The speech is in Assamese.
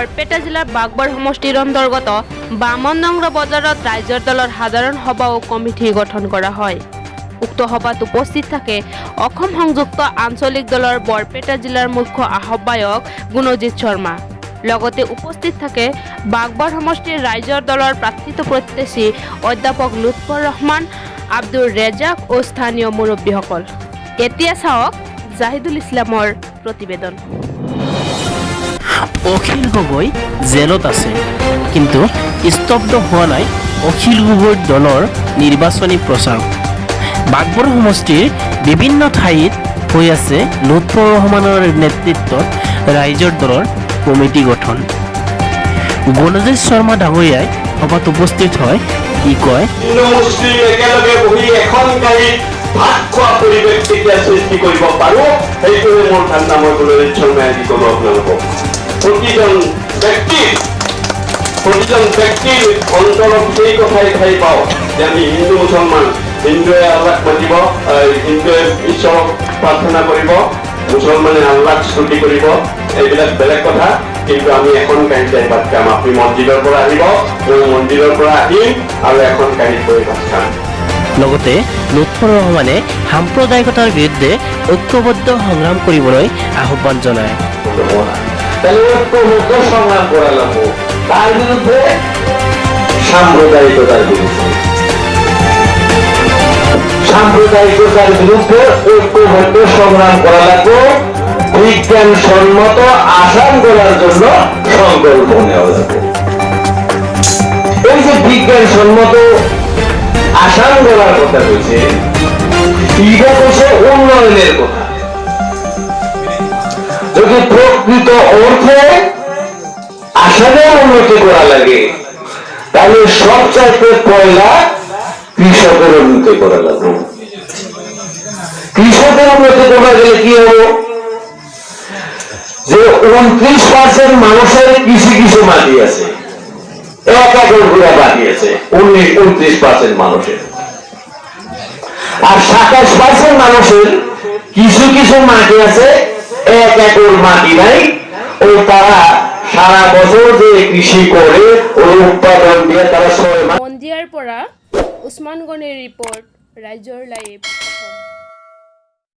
বৰপেটা জিলাৰ বাগবৰ সমষ্টিৰ অন্তৰ্গত বামনডংৰা বজাৰত ৰাইজৰ দলৰ সাধাৰণ সভা ও কমিটি গঠন কৰা হয়। উক্ত সভাত উপস্থিত থাকে অসম সংযুক্ত আঞ্চলিক দলৰ বৰপেটা জিলাৰ মুখ্য আহ্বায়ক গুণজিৎ শৰ্মা। লগতে উপস্থিত থাকে বাগবৰ সমষ্টিৰ ৰাইজৰ দলৰ প্ৰাৰ্থিত প্ৰত্যাশী অধ্যাপক লুৎফৰ ৰহমান, আব্দুৰ ৰেজাক ও স্থানীয় মুৰব্বীসকল। এতিয়া চাওক জাহিদুল ইছলামৰ প্ৰতিবেদন। অখিল গগৈ জেলত আছে, কিন্তু স্তব্ধ হোৱা নাই অখিল গগৈৰ দলৰ নিৰ্বাচনী প্ৰচাৰ। বাগবৰ সমষ্টিৰ বিভিন্ন ঠাইত হৈ আছে লুৎফৰ ৰহমানৰ নেতৃত্বত ৰাইজৰ দলৰ কমিটি গঠন। গুণজিৎ শৰ্মা ডাঙৰীয়াই সভাত উপস্থিত হয়। কি কয়? একেলগে বহি এখন গাড়ীত ভাত খোৱা পৰিৱেশ কেতিয়া সৃষ্টি কৰিব পাৰোঁ, সেইটোৱে মোৰ ধাৰণা। মই গুণজিৎ শৰ্মাই আজি ক'ব আপোনালোকক, প্ৰতিজন ব্যক্তিৰ অন্তৰত সেই কথাই ঠাই পাওঁ যে আমি হিন্দু মুছলমান, হিন্দুৱে আল্লাহক মাতিব, হিন্দুৱে ঈশ্বৰক প্ৰাৰ্থনা কৰিব, মুছলমানে আল্লাহক স্তুতি কৰিব, এইবিলাক বেলেগ কথা। কিন্তু আমি এখন গাড়ীত যাই ভাত খাম। আপুনি মছজিদৰ পৰা আহিব, মই মন্দিৰৰ পৰা আহিম আৰু এখন গাড়ীত গৈ ভাত খাম। লগতে লুৎফৰ ৰহমানে সাম্প্ৰদায়িকতাৰ বিৰুদ্ধে ঐক্যবদ্ধ সংগ্ৰাম কৰিবলৈ আহ্বান জনায়। ঐক্যবদ্ধ সংগ্রাম করা লাগবো তার বিরুদ্ধে, সাম্প্রদায়িকতার বিরুদ্ধে। সাম্প্রদায়িকতার বিরুদ্ধে ঐক্যবদ্ধ সংগ্রাম করা লাগবো। বিজ্ঞান সম্মত আসান করার জন্য সংকল্প নেওয়া লাগবে। এই যে বিজ্ঞান সম্মত আসান করার কথা হয়েছে, এটা হচ্ছে উন্নয়নের কথা। যদি প্রকৃত অর্থে আসামের উন্নতি করা লাগে, তাহলে সবচাইতে পয়লা কৃষকের উন্নতি করা লাগবে। কৃষকের উন্নতি করা গেলে কি হবো, যে 29% মানুষের কিছু মাটি আছে, 1 একর করে মাটি আছে 29% মানুষের, আর 27% মানুষের কিছু মাটি আছে 1 একর মাটি নাই। ও তারা সারা বছর যে কৃষি করে ওই উৎপাদন দিয়ে তারা 6 মাস। মন্দিয়াৰ পৰা উছমান গনিৰ ৰিপৰ্ট, ৰাইজৰ লাইভ অসম।